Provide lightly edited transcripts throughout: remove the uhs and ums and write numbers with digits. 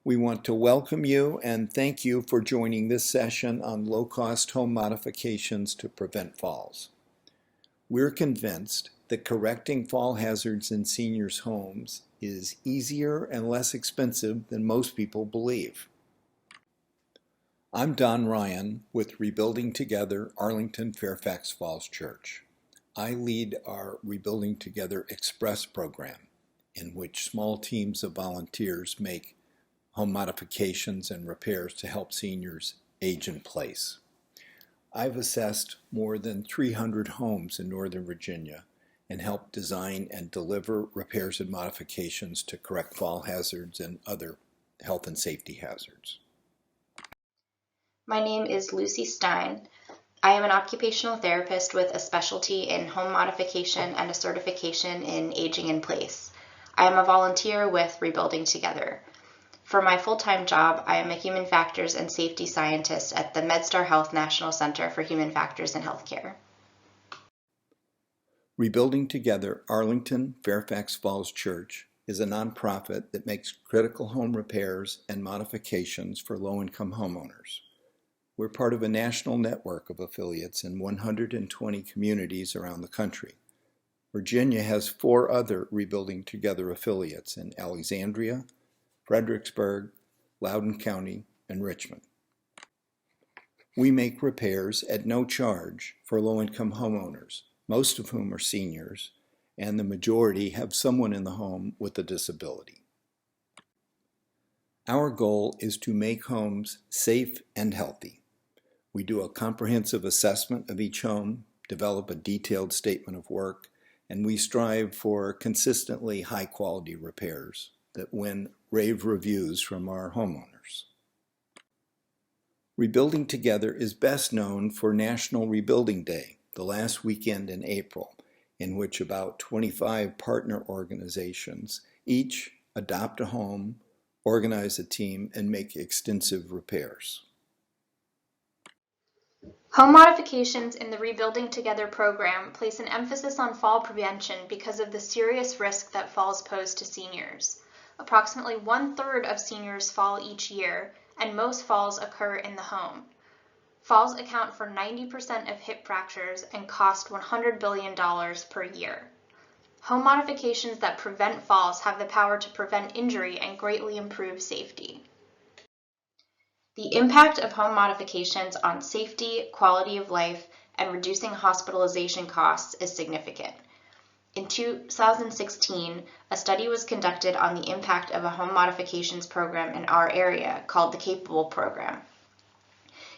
We want to welcome you and thank you for joining this session on low-cost home modifications to prevent falls. We're convinced that correcting fall hazards in seniors' homes is easier and less expensive than most people believe. I'm Don Ryan with Rebuilding Together Arlington Fairfax Falls Church. I lead our Rebuilding Together Express program, in which small teams of volunteers make home modifications and repairs to help seniors age in place. I've assessed more than 300 homes in Northern Virginia and helped design and deliver repairs and modifications to correct fall hazards and other health and safety hazards. My name is Lucy Stein. I am an occupational therapist with a specialty in home modification and a certification in aging in place. I am a volunteer with Rebuilding Together. For my full-time job, I am a human factors and safety scientist at the MedStar Health National Center for Human Factors in Healthcare. Rebuilding Together Arlington Fairfax Falls Church is a nonprofit that makes critical home repairs and modifications for low-income homeowners. We're part of a national network of affiliates in 120 communities around the country. Virginia has 4 other Rebuilding Together affiliates in Alexandria, Fredericksburg, Loudoun County, and Richmond. We make repairs at no charge for low-income homeowners, most of whom are seniors, and the majority have someone in the home with a disability. Our goal is to make homes safe and healthy. We do a comprehensive assessment of each home, develop a detailed statement of work, and we strive for consistently high-quality repairs that win rave reviews from our homeowners. Rebuilding Together is best known for National Rebuilding Day, the last weekend in April, in which about 25 partner organizations each adopt a home, organize a team, and make extensive repairs. Home modifications in the Rebuilding Together program place an emphasis on fall prevention because of the serious risk that falls pose to seniors. Approximately 1/3 of seniors fall each year, and most falls occur in the home. Falls account for 90% of hip fractures and cost $100 billion per year. Home modifications that prevent falls have the power to prevent injury and greatly improve safety. The impact of home modifications on safety, quality of life, and reducing hospitalization costs is significant. In 2016, a study was conducted on the impact of a home modifications program in our area called the Capable Program.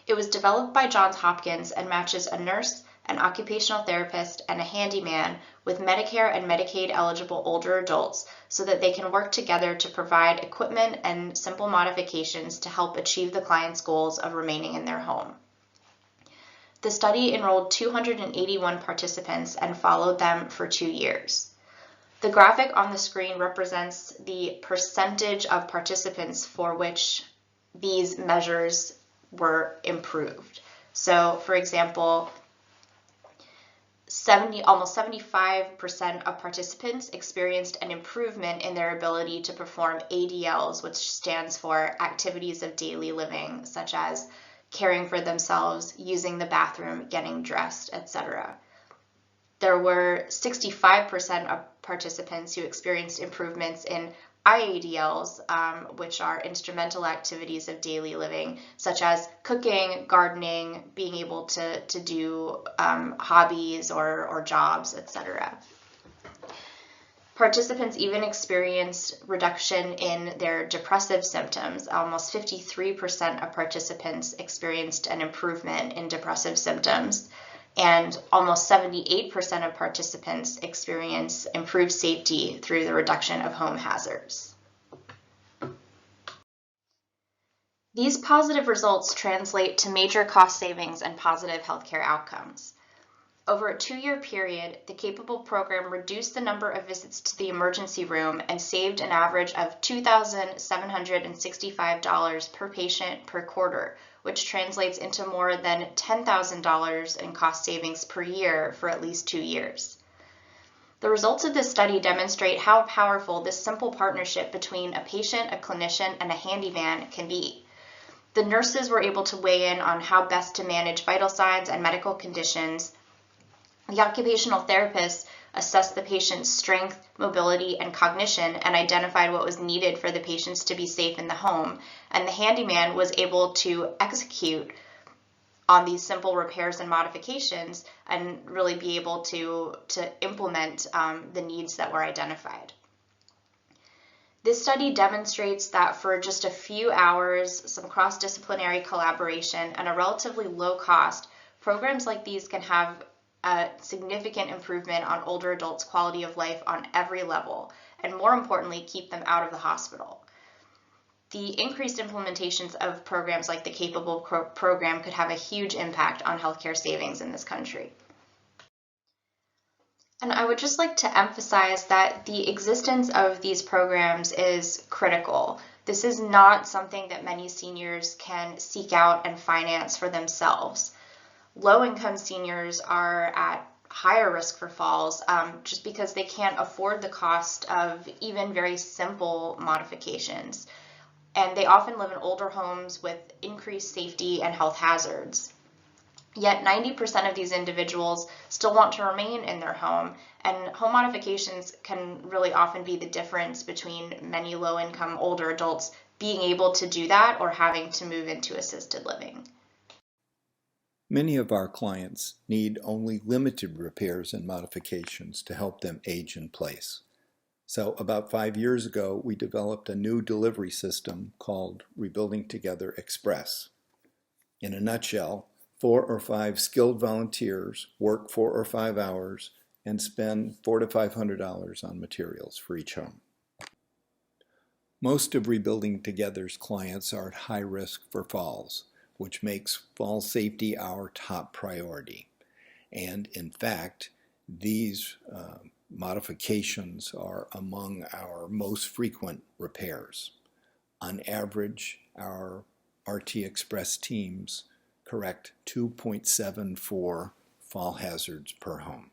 It was developed by Johns Hopkins and matches a nurse, an occupational therapist, and a handyman with Medicare and Medicaid eligible older adults so that they can work together to provide equipment and simple modifications to help achieve the client's goals of remaining in their home. The study enrolled 281 participants and followed them for 2 years. The graphic on the screen represents the percentage of participants for which these measures were improved. So, for example, almost 75% of participants experienced an improvement in their ability to perform ADLs, which stands for activities of daily living, such as caring for themselves, using the bathroom, getting dressed, etc. There were 65% of participants who experienced improvements in IADLs, which are instrumental activities of daily living, such as cooking, gardening, being able to do hobbies or jobs, etc. Participants even experienced reduction in their depressive symptoms. Almost 53% of participants experienced an improvement in depressive symptoms, and almost 78% of participants experience improved safety through the reduction of home hazards. These positive results translate to major cost savings and positive healthcare outcomes. Over a 2-year period, the Capable program reduced the number of visits to the emergency room and saved an average of $2,765 per patient per quarter, which translates into more than $10,000 in cost savings per year for at least 2 years. The results of this study demonstrate how powerful this simple partnership between a patient, a clinician, and a handyman can be. The nurses were able to weigh in on how best to manage vital signs and medical conditions. The occupational therapists assessed the patient's strength, mobility, and cognition and identified what was needed for the patients to be safe in the home. And the handyman was able to execute on these simple repairs and modifications and really be able to implement the needs that were identified. This study demonstrates that for just a few hours, some cross-disciplinary collaboration, and a relatively low cost, programs like these can have a significant improvement on older adults' quality of life on every level, and more importantly, keep them out of the hospital. The increased implementations of programs like the Capable program could have a huge impact on healthcare savings in this country. And I would just like to emphasize that the existence of these programs is critical. This is not something that many seniors can seek out and finance for themselves. Low-income seniors are at higher risk for falls just because they can't afford the cost of even very simple modifications. And they often live in older homes with increased safety and health hazards. Yet 90% of these individuals still want to remain in their home, and home modifications can really often be the difference between many low-income older adults being able to do that or having to move into assisted living. Many of our clients need only limited repairs and modifications to help them age in place. So about 5 years ago, we developed a new delivery system called Rebuilding Together Express. In a nutshell, 4 or 5 skilled volunteers work 4 or 5 hours and spend $400 to $500 on materials for each home. Most of Rebuilding Together's clients are at high risk for falls, which makes fall safety our top priority. And in fact, these modifications are among our most frequent repairs. On average, our RT Express teams correct 2.74 fall hazards per home.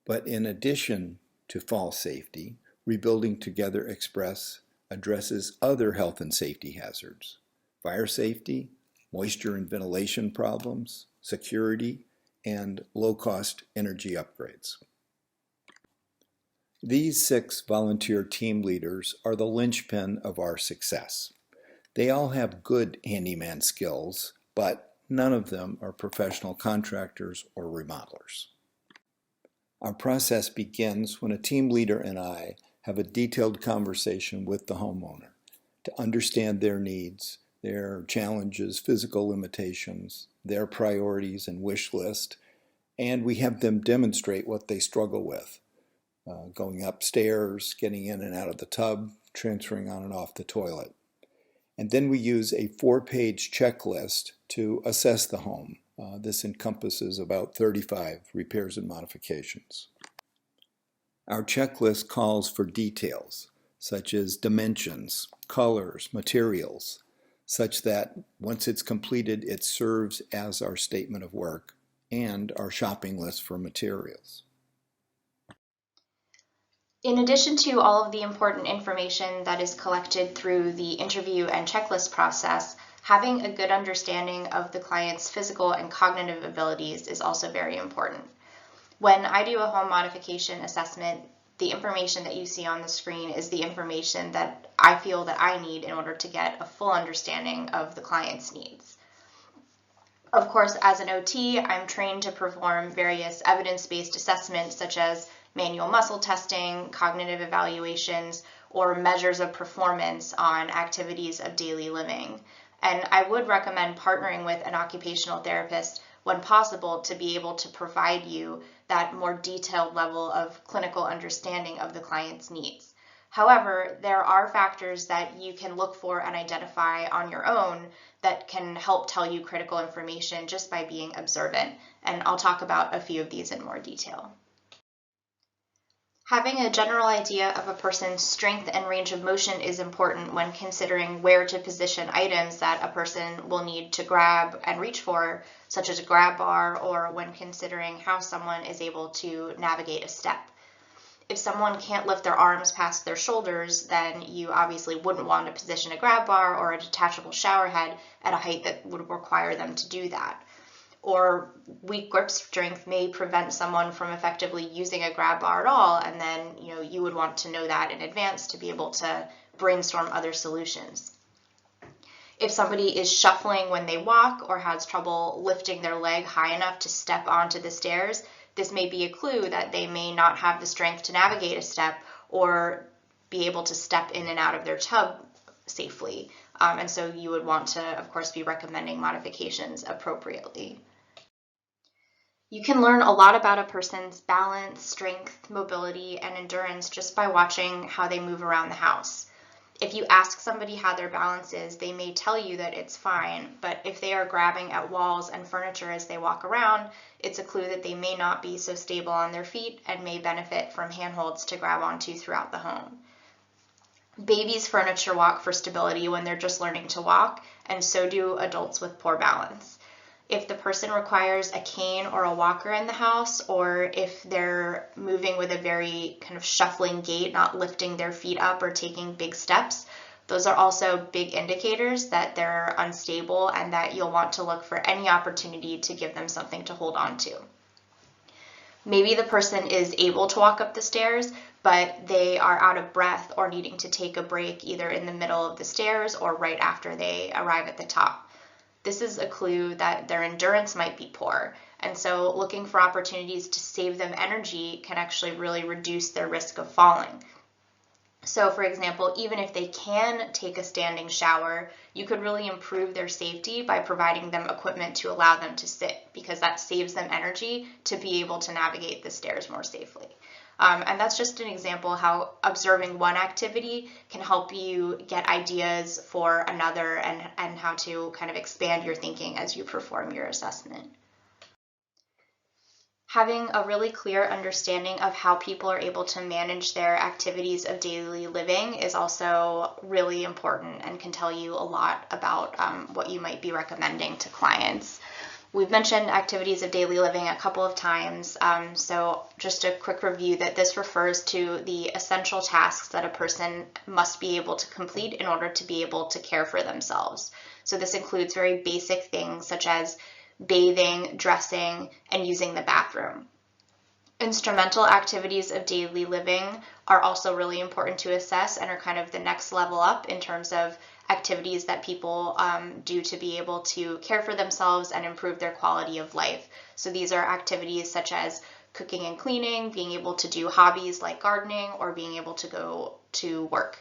But in addition to fall safety, Rebuilding Together Express addresses other health and safety hazards: fire safety, moisture and ventilation problems, security, and low-cost energy upgrades. These 6 volunteer team leaders are the linchpin of our success. They all have good handyman skills, but none of them are professional contractors or remodelers. Our process begins when a team leader and I have a detailed conversation with the homeowner to understand their needs, their challenges, physical limitations, their priorities and wish list, and we have them demonstrate what they struggle with. Going upstairs, getting in and out of the tub, transferring on and off the toilet. And then we use a 4-page checklist to assess the home. This encompasses about 35 repairs and modifications. Our checklist calls for details, such as dimensions, colors, materials, such that once it's completed, it serves as our statement of work and our shopping list for materials. In addition to all of the important information that is collected through the interview and checklist process, having a good understanding of the client's physical and cognitive abilities is also very important. When I do a home modification assessment, the information that you see on the screen is the information that I feel that I need in order to get a full understanding of the client's needs. Of course, as an OT, I'm trained to perform various evidence-based assessments such as manual muscle testing, cognitive evaluations, or measures of performance on activities of daily living. And I would recommend partnering with an occupational therapist when possible to be able to provide you that more detailed level of clinical understanding of the client's needs. However, there are factors that you can look for and identify on your own that can help tell you critical information just by being observant, and I'll talk about a few of these in more detail. Having a general idea of a person's strength and range of motion is important when considering where to position items that a person will need to grab and reach for, such as a grab bar, or when considering how someone is able to navigate a step. If someone can't lift their arms past their shoulders, then you obviously wouldn't want to position a grab bar or a detachable shower head at a height that would require them to do that. Or weak grip strength may prevent someone from effectively using a grab bar at all, and then you would want to know that in advance to be able to brainstorm other solutions. If somebody is shuffling when they walk or has trouble lifting their leg high enough to step onto the stairs, this may be a clue that they may not have the strength to navigate a step or be able to step in and out of their tub safely. And so you would want to, of course, be recommending modifications appropriately. You can learn a lot about a person's balance, strength, mobility, and endurance just by watching how they move around the house. If you ask somebody how their balance is, they may tell you that it's fine, but if they are grabbing at walls and furniture as they walk around, it's a clue that they may not be so stable on their feet and may benefit from handholds to grab onto throughout the home. Babies furniture walk for stability when they're just learning to walk, and so do adults with poor balance. If the person requires a cane or a walker in the house, or if they're moving with a very kind of shuffling gait, not lifting their feet up or taking big steps, those are also big indicators that they're unstable and that you'll want to look for any opportunity to give them something to hold on to. Maybe the person is able to walk up the stairs, but they are out of breath or needing to take a break either in the middle of the stairs or right after they arrive at the top. This is a clue that their endurance might be poor, and so looking for opportunities to save them energy can actually really reduce their risk of falling. So for example, even if they can take a standing shower, you could really improve their safety by providing them equipment to allow them to sit, because that saves them energy to be able to navigate the stairs more safely. And that's just an example how observing one activity can help you get ideas for another and how to kind of expand your thinking as you perform your assessment. Having a really clear understanding of how people are able to manage their activities of daily living is also really important and can tell you a lot about what you might be recommending to clients. We've mentioned activities of daily living a couple of times, so just a quick review that this refers to the essential tasks that a person must be able to complete in order to be able to care for themselves. So this includes very basic things such as bathing, dressing, and using the bathroom. Instrumental activities of daily living are also really important to assess and are kind of the next level up in terms of activities that people do to be able to care for themselves and improve their quality of life. So these are activities such as cooking and cleaning, being able to do hobbies like gardening, or being able to go to work.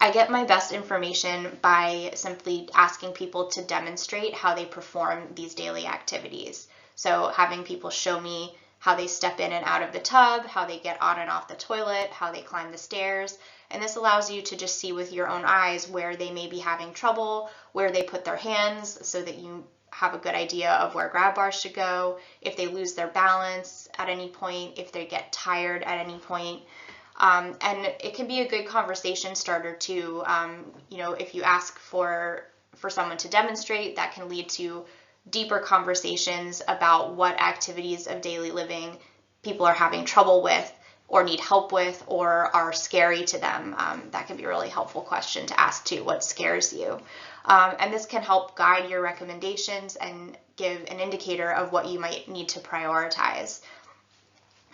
I get my best information by simply asking people to demonstrate how they perform these daily activities. So having people show me how they step in and out of the tub, how they get on and off the toilet, how they climb the stairs. And this allows you to just see with your own eyes where they may be having trouble, where they put their hands, so that you have a good idea of where grab bars should go, if they lose their balance at any point, if they get tired at any point. And it can be a good conversation starter too. If you ask for someone to demonstrate, that can lead to deeper conversations about what activities of daily living people are having trouble with or need help with or are scary to them. That can be a really helpful question to ask too. What scares you? And this can help guide your recommendations and give an indicator of what you might need to prioritize.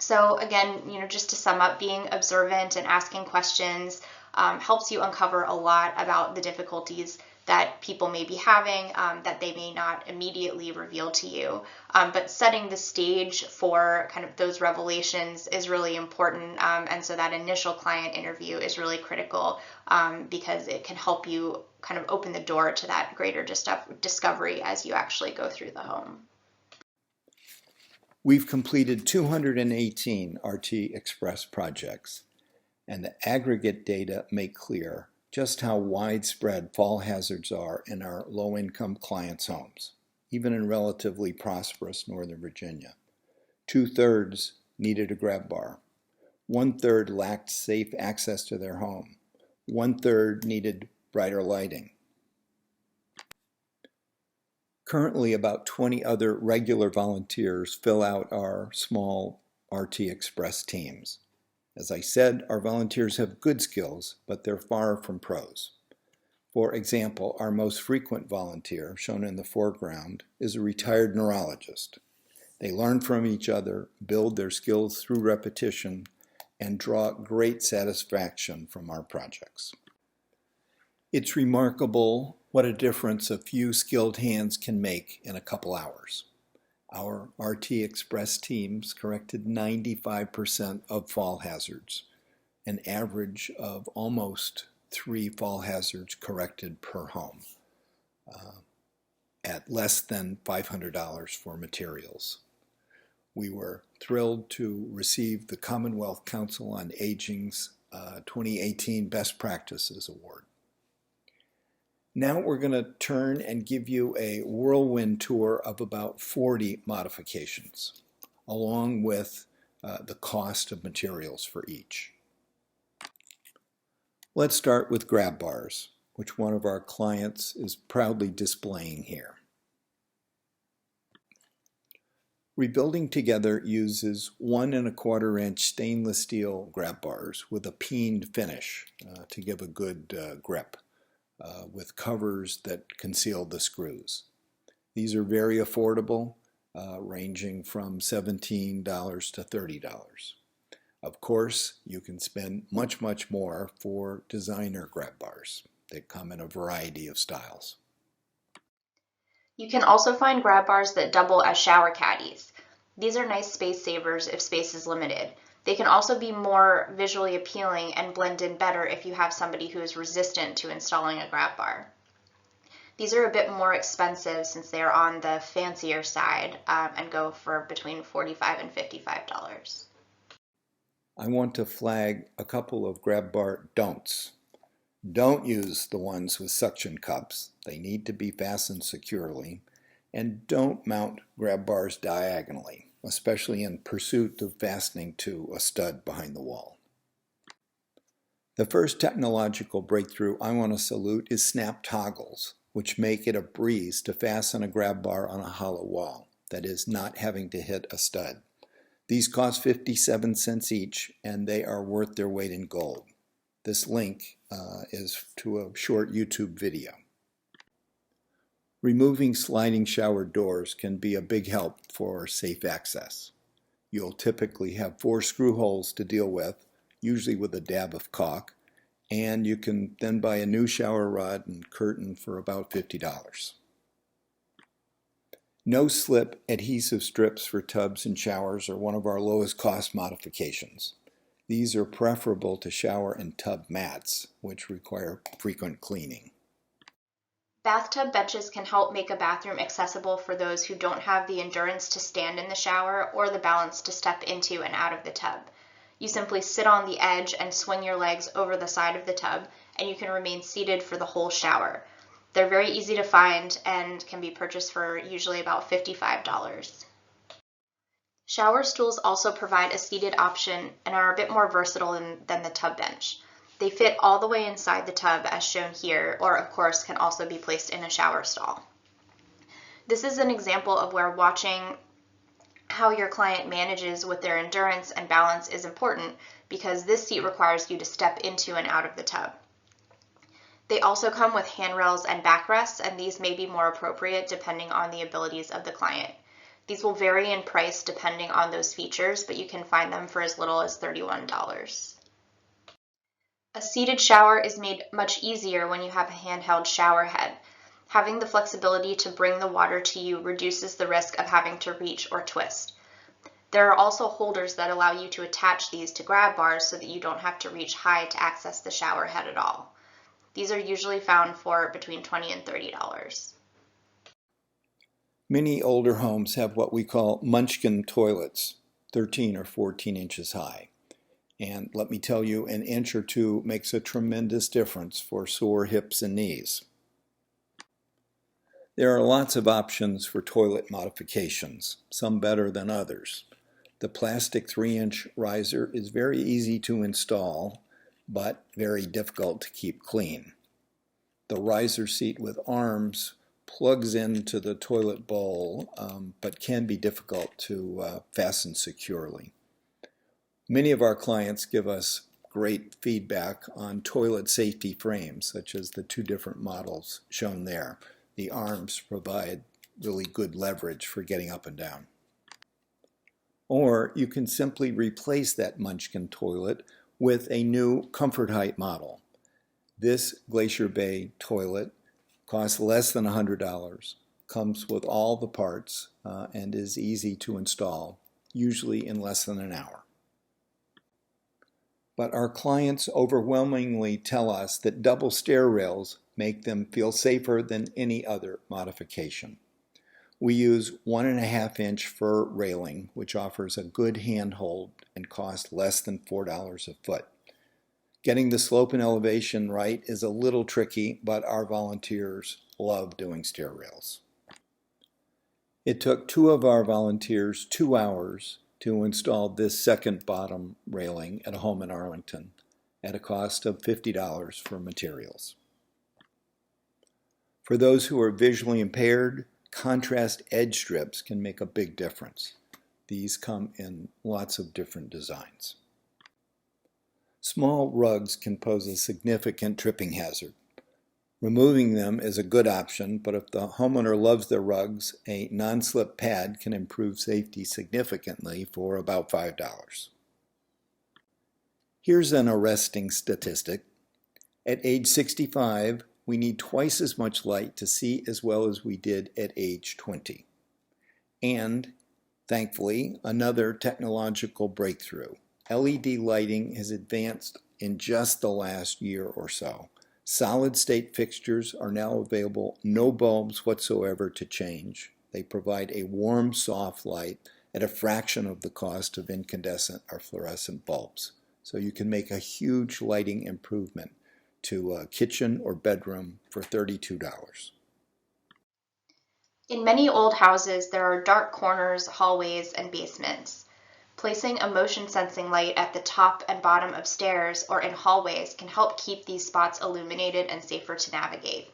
So again, just to sum up, being observant and asking questions helps you uncover a lot about the difficulties that people may be having that they may not immediately reveal to you. But setting the stage for kind of those revelations is really important. And so that initial client interview is really critical because it can help you kind of open the door to that greater discovery as you actually go through the home. We've completed 218 RT Express projects, and the aggregate data make clear just how widespread fall hazards are in our low-income clients' homes, even in relatively prosperous Northern Virginia. 2/3 needed a grab bar. 1/3 lacked safe access to their home. 1/3 needed brighter lighting. Currently, about 20 other regular volunteers fill out our small RT Express teams. As I said, our volunteers have good skills, but they're far from pros. For example, our most frequent volunteer, shown in the foreground, is a retired neurologist. They learn from each other, build their skills through repetition, and draw great satisfaction from our projects. It's remarkable what a difference a few skilled hands can make in a couple hours. Our RT Express teams corrected 95% of fall hazards, an average of almost 3 fall hazards corrected per home, at less than $500 for materials. We were thrilled to receive the Commonwealth Council on Aging's 2018 Best Practices Award. Now we're going to turn and give you a whirlwind tour of about 40 modifications, along with the cost of materials for each. Let's start with grab bars, which one of our clients is proudly displaying here. Rebuilding Together uses 1 1/4 inch stainless steel grab bars with a peened finish to give a good grip, with covers that conceal the screws. These are very affordable, ranging from $17 to $30. Of course, you can spend much, much more for designer grab bars that come in a variety of styles. You can also find grab bars that double as shower caddies. These are nice space savers if space is limited. They can also be more visually appealing and blend in better if you have somebody who is resistant to installing a grab bar. These are a bit more expensive since they are on the fancier side and go for between $45 and $55. I want to flag a couple of grab bar don'ts. Don't use the ones with suction cups. They need to be fastened securely. And don't mount grab bars diagonally, especially in pursuit of fastening to a stud behind the wall. The first technological breakthrough I want to salute is snap toggles, which make it a breeze to fasten a grab bar on a hollow wall, that is, not having to hit a stud. These cost 57 cents each, and they are worth their weight in gold. This link is to a short YouTube video. Removing sliding shower doors can be a big help for safe access. You'll typically have 4 screw holes to deal with, usually with a dab of caulk, and you can then buy a new shower rod and curtain for about $50. No-slip adhesive strips for tubs and showers are one of our lowest cost modifications. These are preferable to shower and tub mats, which require frequent cleaning. Bathtub benches can help make a bathroom accessible for those who don't have the endurance to stand in the shower or the balance to step into and out of the tub. You simply sit on the edge and swing your legs over the side of the tub, and you can remain seated for the whole shower. They're very easy to find and can be purchased for usually about $55. Shower stools also provide a seated option and are a bit more versatile than the tub bench. They fit all the way inside the tub as shown here, or of course can also be placed in a shower stall. This is an example of where watching how your client manages with their endurance and balance is important, because this seat requires you to step into and out of the tub. They also come with handrails and backrests, and these may be more appropriate depending on the abilities of the client. These will vary in price depending on those features, but you can find them for as little as $31. A seated shower is made much easier when you have a handheld shower head. Having the flexibility to bring the water to you reduces the risk of having to reach or twist. There are also holders that allow you to attach these to grab bars so that you don't have to reach high to access the shower head at all. These are usually found for between $20 and $30. Many older homes have what we call munchkin toilets, 13 or 14 inches high. And let me tell you, an inch or two makes a tremendous difference for sore hips and knees. There are lots of options for toilet modifications, some better than others. The plastic 3-inch riser is very easy to install, but very difficult to keep clean. The riser seat with arms plugs into the toilet bowl, but can be difficult to fasten securely. Many of our clients give us great feedback on toilet safety frames, such as the two different models shown there. The arms provide really good leverage for getting up and down. Or you can simply replace that Munchkin toilet with a new Comfort Height model. This Glacier Bay toilet costs less than $100, comes with all the parts, and is easy to install, usually in less than an hour. But our clients overwhelmingly tell us that double stair rails make them feel safer than any other modification. We use 1.5-inch fir railing, which offers a good handhold and costs less than $4 a foot. Getting the slope and elevation right is a little tricky, but our volunteers love doing stair rails. It took 2 of our volunteers 2 hours to install this second bottom railing at a home in Arlington at a cost of $50 for materials. For those who are visually impaired, contrast edge strips can make a big difference. These come in lots of different designs. Small rugs can pose a significant tripping hazard. Removing them is a good option, but if the homeowner loves their rugs, a non-slip pad can improve safety significantly for about $5. Here's an arresting statistic. At age 65, we need twice as much light to see as well as we did at age 20. And, thankfully, another technological breakthrough. LED lighting has advanced in just the last year or so. Solid-state fixtures are now available, no bulbs whatsoever to change. They provide a warm, soft light at a fraction of the cost of incandescent or fluorescent bulbs. So you can make a huge lighting improvement to a kitchen or bedroom for $32. In many old houses, there are dark corners, hallways, and basements. Placing a motion sensing light at the top and bottom of stairs or in hallways can help keep these spots illuminated and safer to navigate.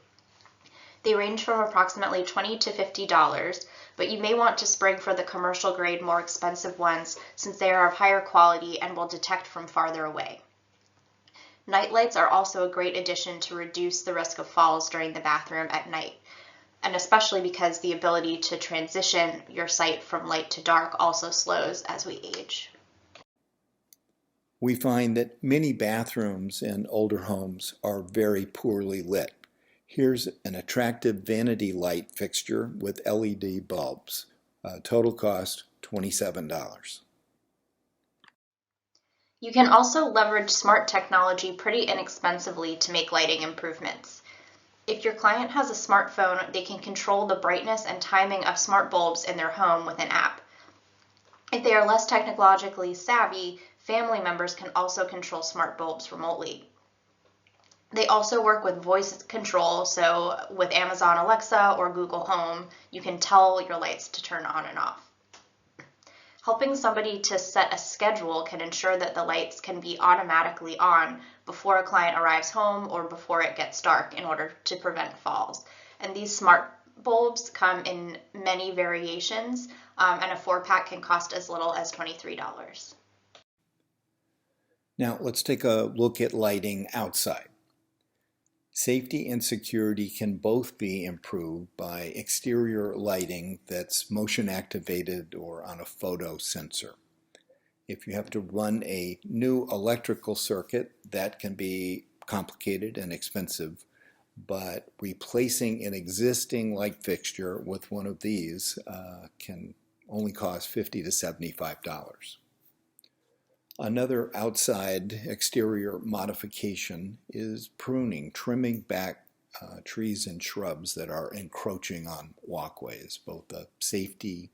They range from approximately $20 to $50, but you may want to spring for the commercial grade more expensive ones since they are of higher quality and will detect from farther away. Nightlights are also a great addition to reduce the risk of falls during the bathroom at night, and especially because the ability to transition your sight from light to dark also slows as we age. We find that many bathrooms in older homes are very poorly lit. Here's an attractive vanity light fixture with LED bulbs. Total cost $27. You can also leverage smart technology pretty inexpensively to make lighting improvements. If your client has a smartphone, they can control the brightness and timing of smart bulbs in their home with an app. If they are less technologically savvy, family members can also control smart bulbs remotely. They also work with voice control, so with Amazon Alexa or Google Home, you can tell your lights to turn on and off. Helping somebody to set a schedule can ensure that the lights can be automatically on before a client arrives home or before it gets dark in order to prevent falls. And these smart bulbs come in many variations, and a 4-pack can cost as little as $23. Now let's take a look at lighting outside. Safety and security can both be improved by exterior lighting that's motion activated or on a photo sensor. If you have to run a new electrical circuit, that can be complicated and expensive, but replacing an existing light fixture with one of these can only cost $50 to $75. Another outside exterior modification is pruning, trimming back trees and shrubs that are encroaching on walkways, both a safety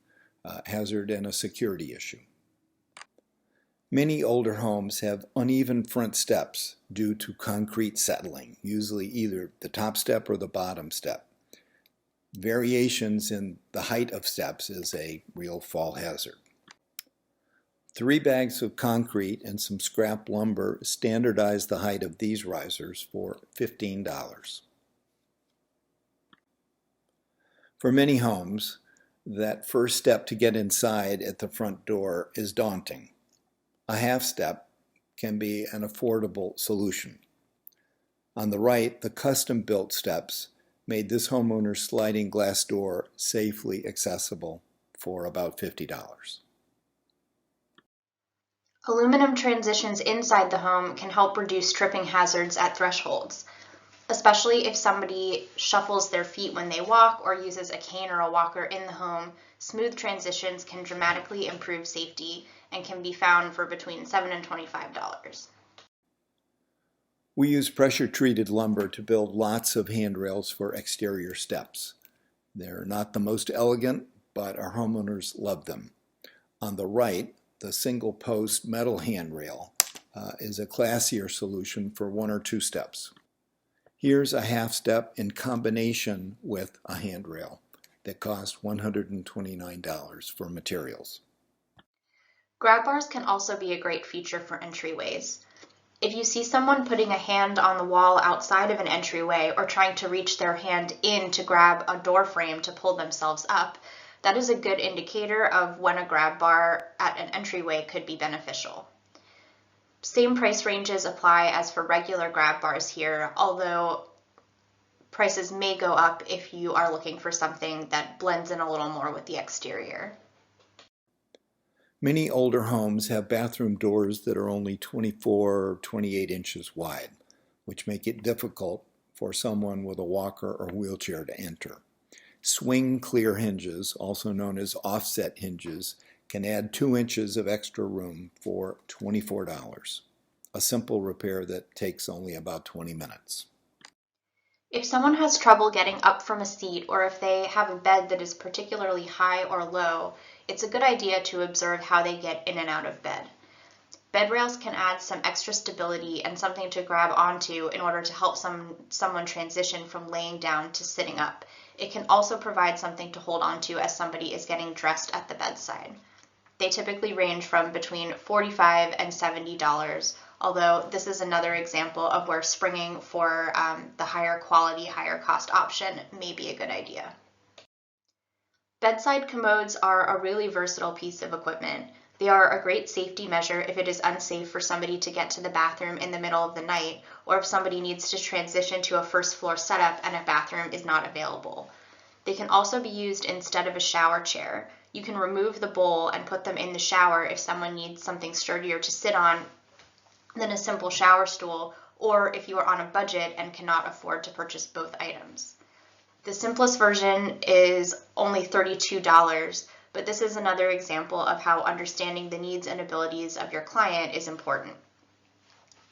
hazard and a security issue. Many older homes have uneven front steps due to concrete settling, usually either the top step or the bottom step. Variations in the height of steps is a real fall hazard. 3 bags of concrete and some scrap lumber standardize the height of these risers for $15. For many homes, that first step to get inside at the front door is daunting. A half step can be an affordable solution. On the right, the custom-built steps made this homeowner's sliding glass door safely accessible for about $50. Aluminum transitions inside the home can help reduce tripping hazards at thresholds, especially if somebody shuffles their feet when they walk or uses a cane or a walker in the home. Smooth transitions can dramatically improve safety and can be found for between $7 and $25. We use pressure-treated lumber to build lots of handrails for exterior steps. They're not the most elegant, but our homeowners love them. On the right, the single-post metal handrail is a classier solution for one or two steps. Here's a half step in combination with a handrail that costs $129 for materials. Grab bars can also be a great feature for entryways. If you see someone putting a hand on the wall outside of an entryway or trying to reach their hand in to grab a door frame to pull themselves up, that is a good indicator of when a grab bar at an entryway could be beneficial. Same price ranges apply as for regular grab bars here, although prices may go up if you are looking for something that blends in a little more with the exterior. Many older homes have bathroom doors that are only 24 or 28 inches wide, which make it difficult for someone with a walker or wheelchair to enter. Swing clear hinges, also known as offset hinges, can add 2 inches of extra room for $24. A simple repair that takes only about 20 minutes. If someone has trouble getting up from a seat, or if they have a bed that is particularly high or low, it's a good idea to observe how they get in and out of bed. Bed rails can add some extra stability and something to grab onto in order to help someone transition from laying down to sitting up. It can also provide something to hold onto as somebody is getting dressed at the bedside. They typically range from between $45 and $70, although this is another example of where springing for the higher quality, higher cost option may be a good idea. Bedside commodes are a really versatile piece of equipment. They are a great safety measure if it is unsafe for somebody to get to the bathroom in the middle of the night, or if somebody needs to transition to a first floor setup and a bathroom is not available. They can also be used instead of a shower chair. You can remove the bowl and put them in the shower if someone needs something sturdier to sit on than a simple shower stool, or if you are on a budget and cannot afford to purchase both items. The simplest version is only $32, but this is another example of how understanding the needs and abilities of your client is important.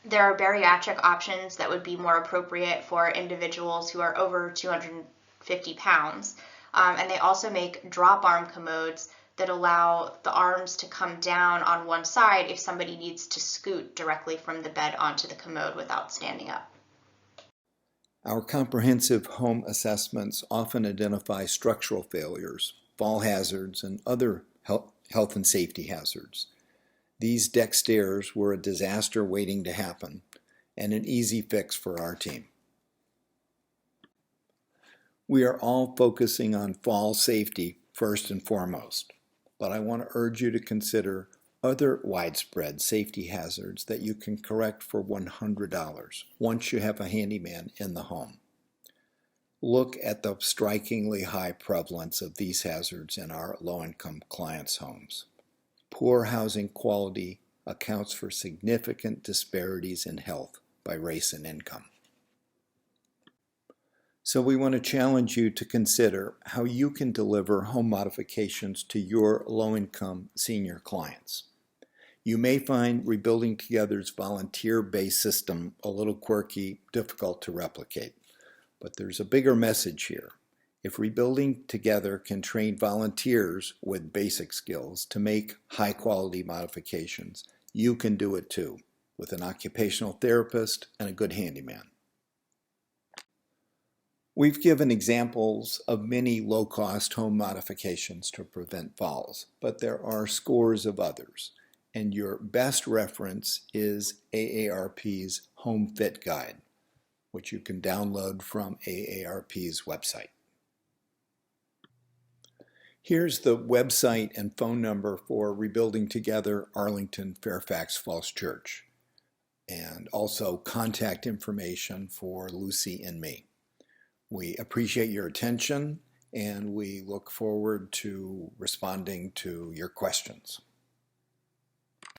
There are bariatric options that would be more appropriate for individuals who are over 250 pounds, and they also make drop arm commodes that allow the arms to come down on one side if somebody needs to scoot directly from the bed onto the commode without standing up. Our comprehensive home assessments often identify structural failures, fall hazards, and other health and safety hazards. These deck stairs were a disaster waiting to happen and an easy fix for our team. We are all focusing on fall safety first and foremost, but I want to urge you to consider other widespread safety hazards that you can correct for $100 once you have a handyman in the home. Look at the strikingly high prevalence of these hazards in our low-income clients' homes. Poor housing quality accounts for significant disparities in health by race and income. So we want to challenge you to consider how you can deliver home modifications to your low-income senior clients. You may find Rebuilding Together's volunteer-based system a little quirky, difficult to replicate, but there's a bigger message here. If Rebuilding Together can train volunteers with basic skills to make high-quality modifications, you can do it too, with an occupational therapist and a good handyman. We've given examples of many low-cost home modifications to prevent falls, but there are scores of others, and your best reference is AARP's Home Fit Guide, which you can download from AARP's website. Here's the website and phone number for Rebuilding Together Arlington Fairfax Falls Church, and also contact information for Lucy and me. We appreciate your attention, and we look forward to responding to your questions.